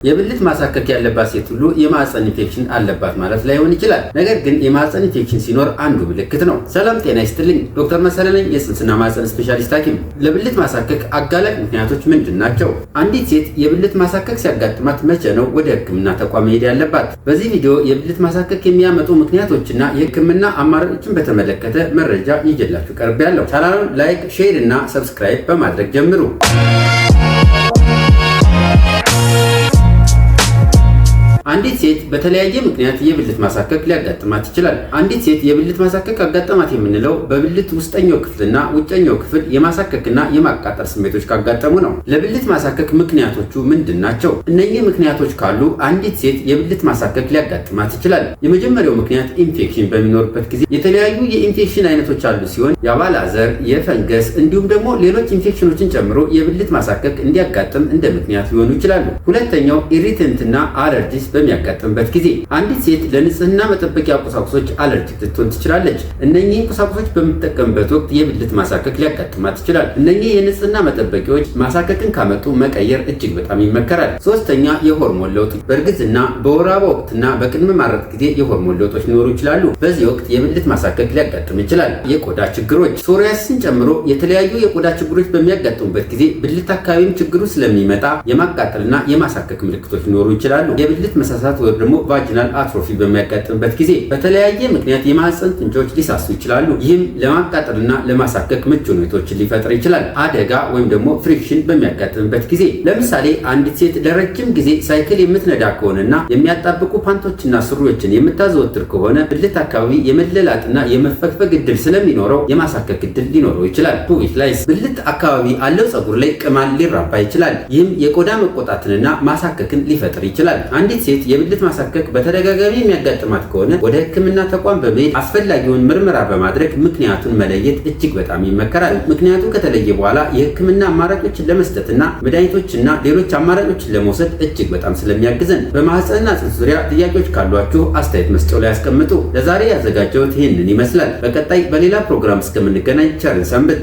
የብልት ማሳከክ ያለባት ሴት ሁሉ የማህፀን ኢንፌክሽን አለባት ማለት ላይሆን ይችላል። ነገር ግን የማህፀን ኢንፌክሽን ሲኖር አንዱ ምልክት ነው። ሰላም ጤና ይስጥልኝ። ዶክተር መሰለ ነኝ፣ የጽንስና ማህፀን ስፔሻሊስት ሐኪም። ለብልት ማሳከክ አጋላጭ ምክንያቶች ምንድን ናቸው? አንዲት ሴት የብልት ማሳከክ ሲያጋጥማት መቼ ነው ወደ ሕክምና ተቋም መሄድ ያለባት? በዚህ ቪዲዮ የብልት ማሳከክ የሚያመጡ ምክንያቶችና የሕክምና አማራጮችን በተመለከተ መረጃ ይዤላችሁ ቀርቤያለሁ። ቻናሉን ላይክ፣ ሼር እና ሰብስክራይብ በማድረግ ጀምሩ። አንዲት ሴት በተለያየ ምክንያት የብልት ማሳከክ ሊያጋጥማት ይችላል። አንዲት ሴት የብልት ማሳከክ አጋጠማት የምንለው በብልት ውስጠኛው ክፍልና ውጨኛው ክፍል የማሳከክና የማቃጠል ስሜቶች ካጋጠሙ ነው። ለብልት ማሳከክ ምክንያቶቹ ምንድን ናቸው? እነዚህ ምክንያቶች ካሉ አንዲት ሴት የብልት ማሳከክ ሊያጋጥማት ይችላል። የመጀመሪያው ምክንያት ኢንፌክሽን በሚኖርበት ጊዜ የተለያዩ የኢንፌክሽን አይነቶች አሉ ሲሆን የአባላዘር፣ የፈንገስ እንዲሁም ደግሞ ሌሎች ኢንፌክሽኖችን ጨምሮ የብልት ማሳከክ እንዲያጋጥም እንደ ምክንያት ሊሆኑ ይችላሉ። ሁለተኛው ኢሪቴንትና አለርጂስ በሚያጋጥምበት ጊዜ አንዲት ሴት ለንጽህና መጠበቂያ ቁሳቁሶች አለርጂክ ልትሆን ትችላለች። እነኚህን ቁሳቁሶች በምትጠቀምበት ወቅት የብልት ማሳከክ ሊያጋጥማት ይችላል። እነኚህ የንጽህና መጠበቂያዎች ማሳከክን ካመጡ መቀየር እጅግ በጣም ይመከራል። ሶስተኛ የሆርሞን ለውጥ፣ በእርግዝና በወር አበባ ወቅትና በቅድመ ማረጥ ጊዜ የሆርሞን ለውጦች ሊኖሩ ይችላሉ። በዚህ ወቅት የብልት ማሳከክ ሊያጋጥም ይችላል። የቆዳ ችግሮች፣ ሶሪያሲስን ጨምሮ የተለያዩ የቆዳ ችግሮች በሚያጋጥሙበት ጊዜ ብልት አካባቢም ችግሩ ስለሚመጣ የማቃጠልና የማሳከክ ምልክቶች ሊኖሩ ይችላሉ። የብልት መሳሳት ወይም ደግሞ ቫጂናል አትሮፊ በሚያጋጥምበት ጊዜ በተለያየ ምክንያት የማህፀን ጡንቻዎች ሊሳሱ ይችላሉ። ይህም ለማቃጠልና ለማሳከክ ምቹ ሁኔታዎችን ሊፈጥር ይችላል። አደጋ ወይም ደግሞ ፍሪክሽን በሚያጋጥምበት ጊዜ ለምሳሌ አንዲት ሴት ለረጅም ጊዜ ሳይክል የምትነዳ ከሆነና የሚያጣብቁ ፓንቶችና ሱሪዎችን የምታዘወትር ከሆነ ብልት አካባቢ የመለላጥና የመፈግፈግ እድል ስለሚኖረው የማሳከክ እድል ሊኖረው ይችላል። ፑቢክ ላይስ፣ ብልት አካባቢ አለው ፀጉር ላይ ቅማል ሊራባ ይችላል። ይህም የቆዳ መቆጣትንና ማሳከክን ሊፈጥር ይችላል። አንዲት ሴት የብልት ማሳከክ በተደጋጋሚ የሚያጋጥማት ከሆነ ወደ ሕክምና ተቋም በመሄድ አስፈላጊውን ምርመራ በማድረግ ምክንያቱን መለየት እጅግ በጣም ይመከራል። ምክንያቱ ከተለየ በኋላ የሕክምና አማራጮችን ለመስጠትና መድኃኒቶችና ሌሎች አማራጮችን ለመውሰድ እጅግ በጣም ስለሚያግዘን በማህፀንና ጽንስ ዙሪያ ጥያቄዎች ካሏችሁ አስተያየት መስጫው ላይ ያስቀምጡ። ለዛሬ ያዘጋጀሁት ይህንን ይመስላል። በቀጣይ በሌላ ፕሮግራም እስከምንገናኝ ቸርን ሰንብት።